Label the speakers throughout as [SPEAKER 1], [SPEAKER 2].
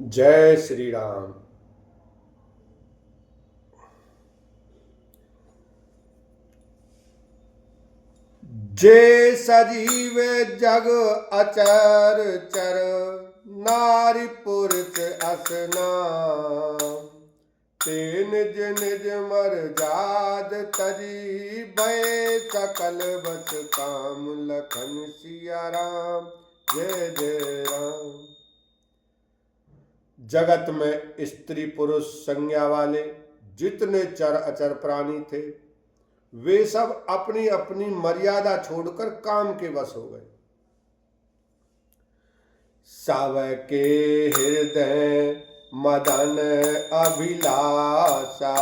[SPEAKER 1] जय श्री राम। जे सजीव जग अचर चर, नारी पुरुष असनाम। ते निज निज मर जाद तजी, भय सकल बस काम। लखन सिया राम, जय जय राम। जगत में स्त्री पुरुष संज्ञा वाले जितने चर अचर प्राणी थे, वे सब अपनी अपनी मर्यादा छोड़कर काम के वश हो गए। सबके हृदय मदन अभिलाषा,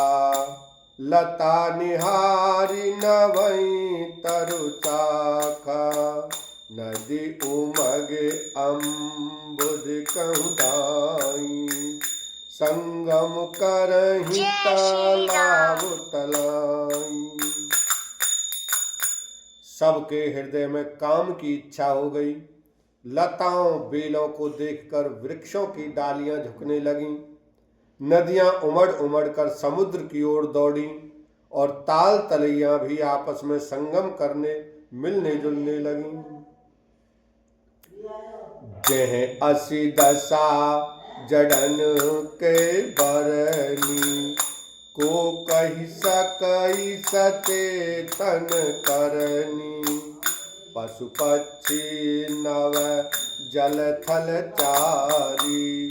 [SPEAKER 1] लता निहारी नवई तरु चाखा। नदी उमग अम्बुद कहूँ दाई, संगम करहि तालाब तलाई। सबके हृदय में काम की इच्छा हो गई। लताओं बेलों को देखकर वृक्षों की डालियां झुकने लगीं। नदियां उमड़ उमड़ कर समुद्र की ओर दौड़ी और ताल तलैया भी आपस में संगम करने मिलने जुलने लगीं। जह असी दशा जडन के बरनी, को कही सकई सचेतन करनी। पशु पक्षी नव जल थल चारी,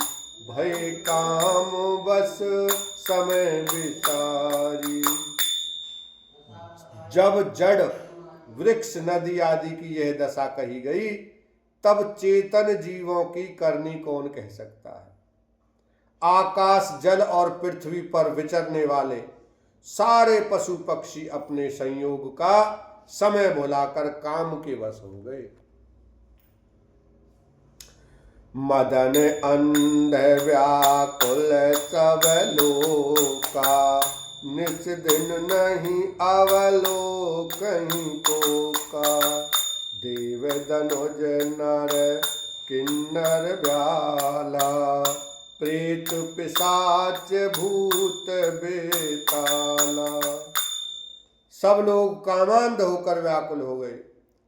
[SPEAKER 1] भय काम बस समय विसारी। जब जड़ वृक्ष नदी आदि की यह दशा कही गई, तब चेतन जीवों की करनी कौन कह सकता है। आकाश जल और पृथ्वी पर विचरने वाले सारे पशु पक्षी अपने संयोग का समय भुलाकर काम के वश हो गए। मदन अंध व्याकुल सब लोका, निस दिन नहीं अवलोकहीं को का। देव धनुज नर किन्नर ब्याला, प्रेत पिशाच भूत बेताला। सब लोग कामांध होकर व्याकुल हो गए।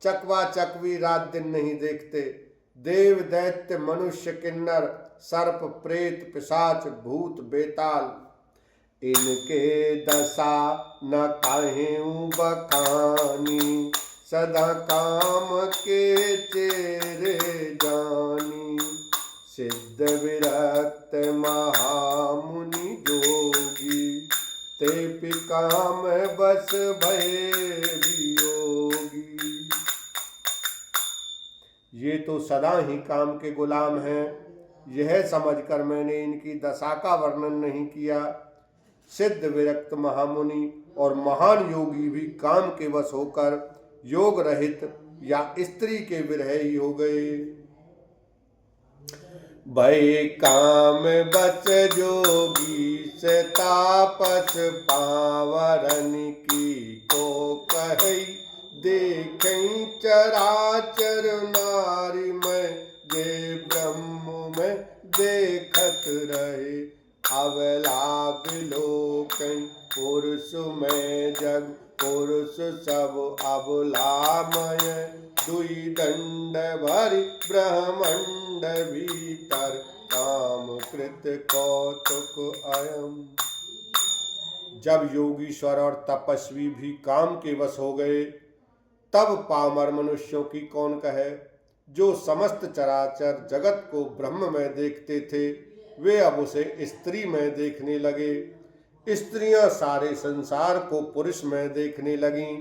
[SPEAKER 1] चकवा चकवी रात दिन नहीं देखते। देव दैत्य मनुष्य किन्नर सर्प प्रेत पिशाच भूत बेताल, इनके दशा न काहें बखानी। सदा काम के चेरे जानी, सिद्ध विरक्त महामुनि जोगी। ते पिकाम बस भय वियोगी। ये तो सदा ही काम के गुलाम हैं, यह समझकर मैंने इनकी दशा का वर्णन नहीं किया। सिद्ध विरक्त महामुनि और महान योगी भी काम के वश होकर योग रहित या स्त्री के विरही हो गए। भय काम बच जोगी से तापस पावरन की। को कही देखई चराचर नारी में, जे ब्रह्म में देखत रहे। अवला बिलोकई पुरुष में जग, पुरुष सब अबलामय। दुई दंड भरि ब्रह्मंड भीतर, काम कृत कौतुक अयम। जब योगीश्वर और तपस्वी भी काम के वश हो गए, तब पामर मनुष्यों की कौन कहे। जो समस्त चराचर जगत को ब्रह्म में देखते थे, वे अब उसे स्त्री में देखने लगे। स्त्रियां सारे संसार को पुरुष में देखने लगीं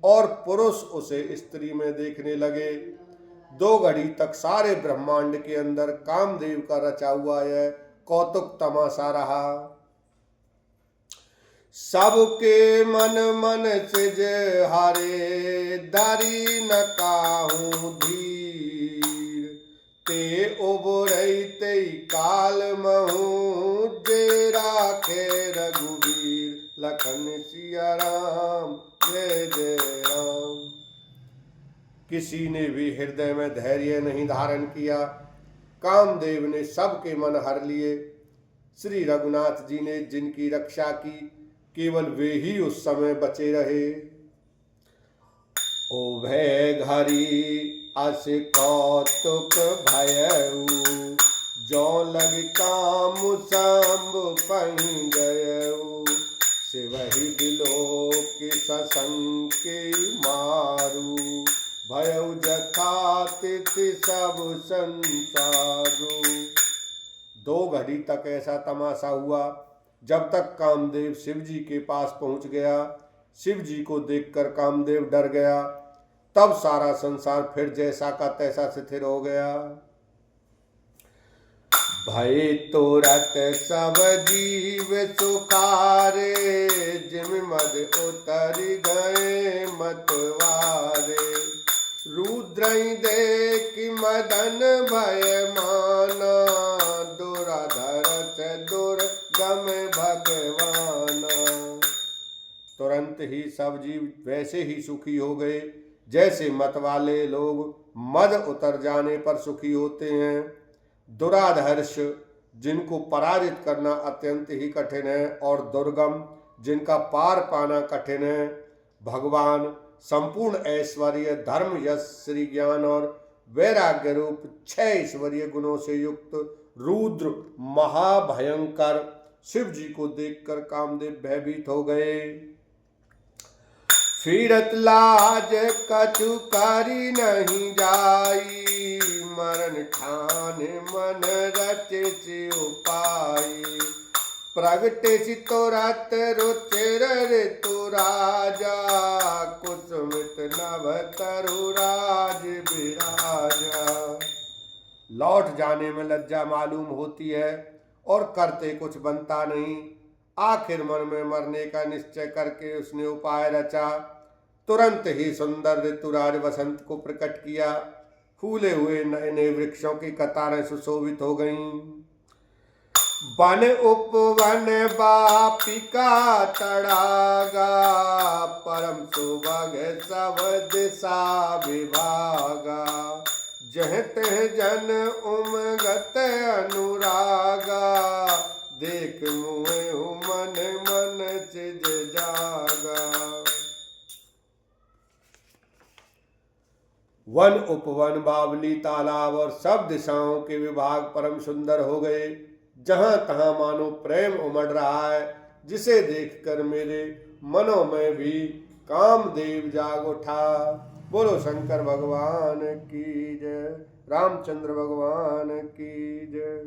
[SPEAKER 1] और पुरुष उसे स्त्री में देखने लगे। 2 घड़ी तक सारे ब्रह्मांड के अंदर कामदेव का रचा हुआ यह कौतुक तमाशा रहा। सबके मन मन सिज हारे, धरी न काहू धीर। ते उबरई ते काल महू, जे राखे रघुवीर। लखन सिया राम, जय जय राम। किसी ने भी हृदय में धैर्य नहीं धारण किया। कामदेव ने सबके मन हर लिए। श्री रघुनाथ जी ने जिनकी रक्षा की, केवल वे ही उस समय बचे रहे। ओ भय घरी अस कौतुक भयऊ, जो लग काम संभ पहि गयऊ। शिवहि बिलोक सशंके मारू, भयऊ जथा तिथि सब संसारू। 2 घड़ी तक ऐसा तमाशा हुआ। जब तक कामदेव शिव जी के पास पहुंच गया। शिव जी को देखकर कामदेव डर गया। तब सारा संसार फिर जैसा का तैसा शिथिल हो गया। भय तुरत सब जीव सुखारे, जिम मद उतर गए मतवारे। रुद्र देख मदन भय माना, दुराधर से दुर्गम भगवाना। तुरंत ही सब जीव वैसे ही सुखी हो गए जैसे मतवाले लोग मद उतर जाने पर सुखी होते हैं। दुराधर्ष जिनको पराजित करना अत्यंत ही कठिन है, और दुर्गम जिनका पार पाना कठिन है। भगवान संपूर्ण ऐश्वर्य, धर्म, यश, श्री ज्ञान और वैराग्य रूप 6 ऐश्वर्य गुणों से युक्त रुद्र महाभयंकर शिव जी को देखकर कामदेव भयभीत हो गए। फिरत लाज कछु करी नहीं जाई, मरण ठान मन रचे उपाय। प्रगटे सि तुरत रुचिर ऋतु राजा, कुसुमित नभ तरु राज विराजा। लौट जाने में लज्जा मालूम होती है और करते कुछ बनता नहीं। आखिर मन में मरने का निश्चय करके उसने उपाय रचा। तुरंत ही सुंदर ऋतुराज वसंत को प्रकट किया। फूले हुए नए नए वृक्षों की कतारें सुशोभित हो गईं। वन उपवन बापिका तड़ागा, परम सुभग सब दिशा विभागा। जह तह जन उमगत अनुरागा, देख मुए मन मन चिज जागा। वन उपवन, बावली, तालाब और सब दिशाओं के विभाग परम सुंदर हो गए। जहां तहां मानो प्रेम उमड़ रहा है, जिसे देखकर मेरे मनों में भी कामदेव जाग उठा। बोलो शंकर भगवान की जय, रामचंद्र भगवान की जय।